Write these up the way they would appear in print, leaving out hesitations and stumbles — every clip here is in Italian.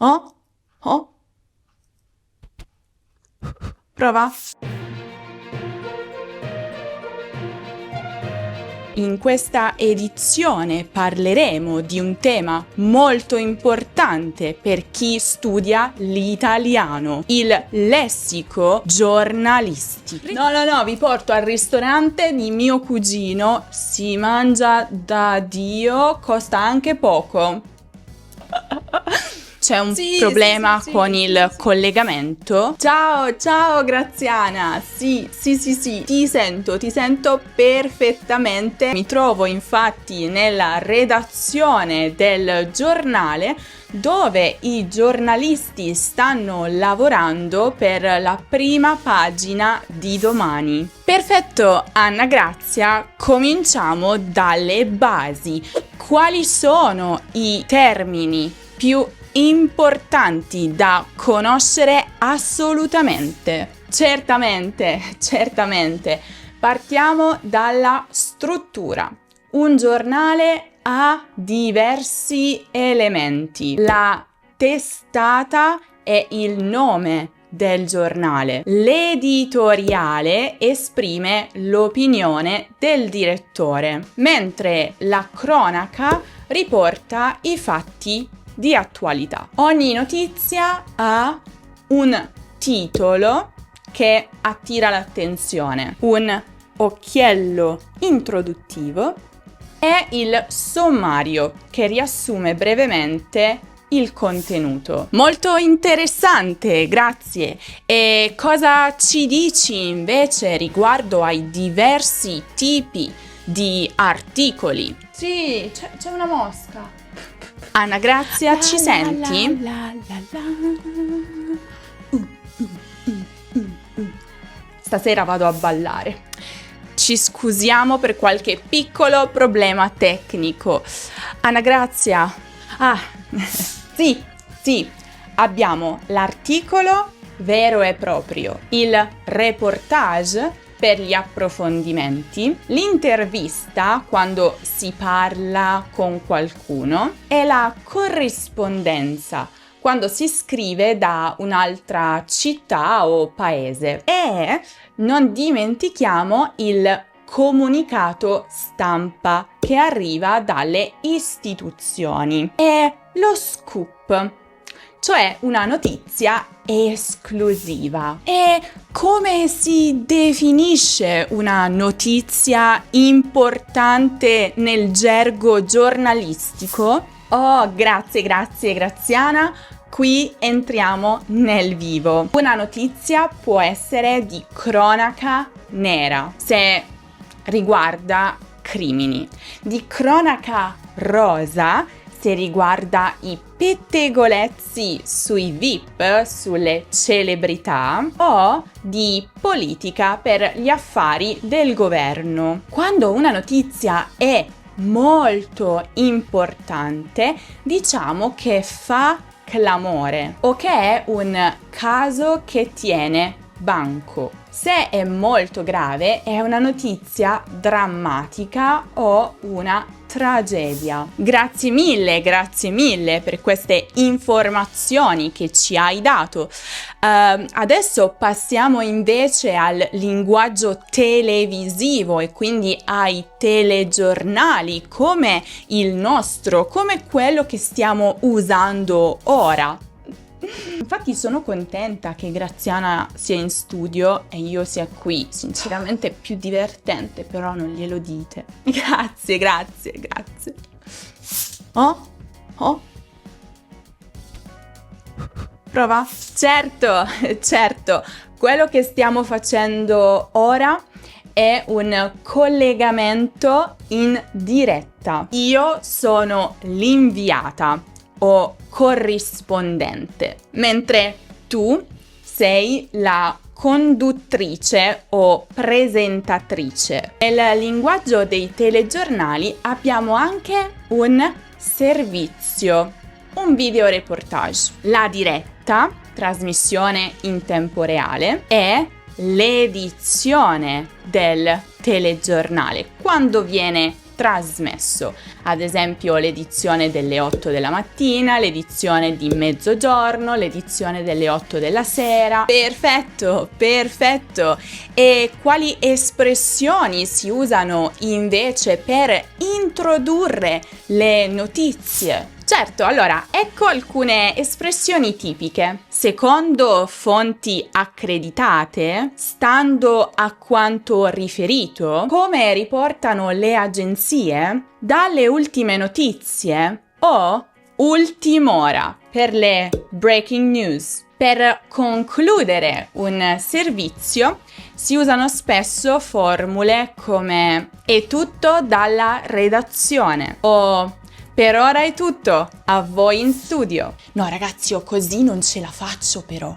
Oh, oh. Prova. In questa edizione parleremo di un tema molto importante per chi studia l'italiano, il lessico giornalistico. No, vi porto al ristorante di mio cugino, si mangia da Dio, costa anche poco. C'è un problema con il collegamento? Ciao Graziana, sì, ti sento perfettamente. Mi trovo infatti nella redazione del giornale dove i giornalisti stanno lavorando per la prima pagina di domani. Perfetto, Anna Grazia, cominciamo dalle basi. Quali sono i termini più importanti da conoscere assolutamente? Certamente. Partiamo dalla struttura. Un giornale ha diversi elementi. La testata è il nome del giornale. L'editoriale esprime l'opinione del direttore, mentre la cronaca riporta i fatti di attualità. Ogni notizia ha un titolo che attira l'attenzione, un occhiello introduttivo e il sommario che riassume brevemente il contenuto. Molto interessante, grazie. E cosa ci dici invece riguardo ai diversi tipi di articoli? Sì, c'è una mosca. Anna Grazia, ci senti? Stasera vado a ballare. Ci scusiamo per qualche piccolo problema tecnico. Anna Grazia. Sì, abbiamo l'articolo vero e proprio, il reportage per gli approfondimenti, l'intervista quando si parla con qualcuno e la corrispondenza quando si scrive da un'altra città o paese. E non dimentichiamo il comunicato stampa che arriva dalle istituzioni e lo scoop, cioè una notizia esclusiva. E come si definisce una notizia importante nel gergo giornalistico? Oh, grazie Graziana. Qui entriamo nel vivo. Una notizia può essere di cronaca nera, se riguarda crimini, di cronaca rosa se riguarda i pettegolezzi sui VIP, sulle celebrità, o di politica per gli affari del governo. Quando una notizia è molto importante, diciamo che fa clamore o che è un caso che tiene banco. Se è molto grave, è una notizia drammatica o una tragedia. Grazie mille per queste informazioni che ci hai dato. Adesso passiamo invece al linguaggio televisivo e quindi ai telegiornali come il nostro, come quello che stiamo usando ora. Infatti sono contenta che Graziana sia in studio e io sia qui, sinceramente è più divertente, però non glielo dite. Grazie. Oh. Prova? Certo, quello che stiamo facendo ora è un collegamento in diretta. Io sono l'inviata o corrispondente, mentre tu sei la conduttrice o presentatrice. Nel linguaggio dei telegiornali abbiamo anche un servizio, un videoreportage. La diretta, trasmissione in tempo reale, è l'edizione del telegiornale, quando viene trasmesso, ad esempio l'edizione delle 8 della mattina, l'edizione di mezzogiorno, l'edizione delle 8 della sera. Perfetto, perfetto! E quali espressioni si usano invece per introdurre le notizie? Certo, allora, ecco alcune espressioni tipiche. Secondo fonti accreditate, stando a quanto riferito, come riportano le agenzie, dalle ultime notizie o ultim'ora per le breaking news. Per concludere un servizio si usano spesso formule come "è tutto dalla redazione" o "per ora è tutto, a voi in studio". No ragazzi, io così non ce la faccio però.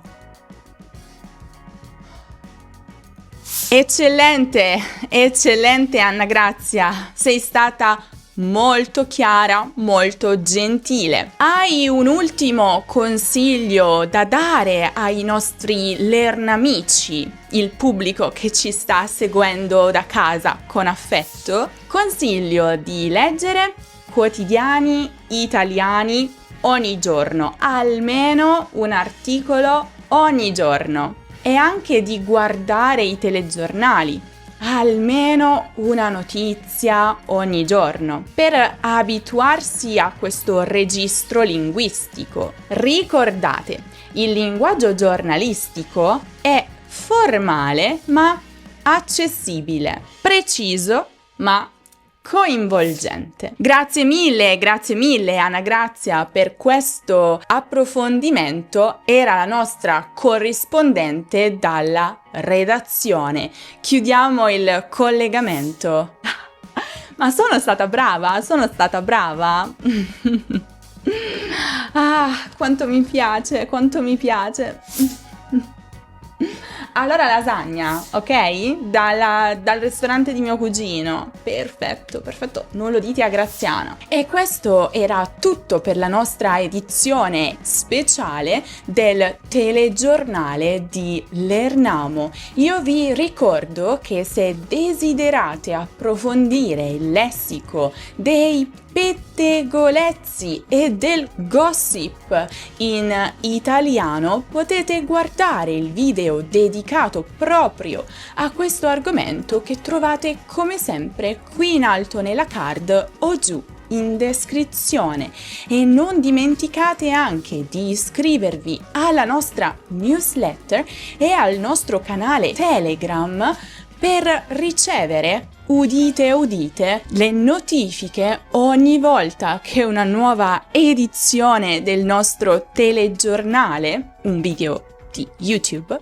Eccellente, eccellente Anna Grazia, sei stata molto chiara, molto gentile. Hai un ultimo consiglio da dare ai nostri learnamici, il pubblico che ci sta seguendo da casa con affetto? Consiglio di leggere quotidiani italiani ogni giorno, almeno un articolo ogni giorno, e anche di guardare i telegiornali, almeno una notizia ogni giorno, per abituarsi a questo registro linguistico. Ricordate, il linguaggio giornalistico è formale ma accessibile, preciso ma coinvolgente. Grazie mille Anna Grazia per questo approfondimento. Era la nostra corrispondente dalla redazione. Chiudiamo il collegamento. Ma sono stata brava. Ah, quanto mi piace. Allora lasagna, ok? Dal ristorante di mio cugino. Perfetto, non lo dite a Graziana. E questo era tutto per la nostra edizione speciale del telegiornale di Lernamo. Io vi ricordo che se desiderate approfondire il lessico dei pettegolezzi e del gossip in italiano, potete guardare il video dedicato proprio a questo argomento che trovate come sempre qui in alto nella card o giù in descrizione. E non dimenticate anche di iscrivervi alla nostra newsletter e al nostro canale Telegram per ricevere, udite, le notifiche ogni volta che una nuova edizione del nostro telegiornale, un video di YouTube,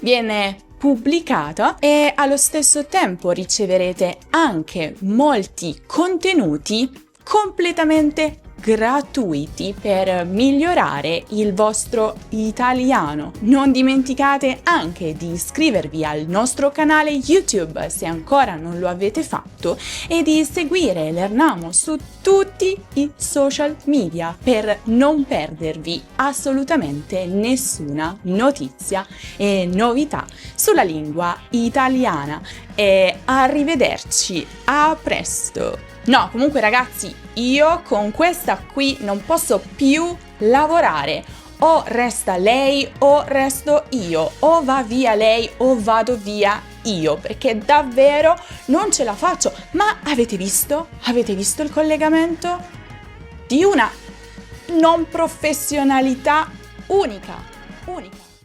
viene pubblicata, e allo stesso tempo riceverete anche molti contenuti completamente gratuiti per migliorare il vostro italiano. Non dimenticate anche di iscrivervi al nostro canale YouTube se ancora non lo avete fatto e di seguire Lernamo su tutti i social media per non perdervi assolutamente nessuna notizia e novità sulla lingua italiana. E arrivederci, a presto! No, comunque ragazzi, io con questa qui non posso più lavorare. O resta lei o resto io, o va via lei o vado via io, perché davvero non ce la faccio. Ma avete visto? Avete visto il collegamento? Di una non professionalità unica.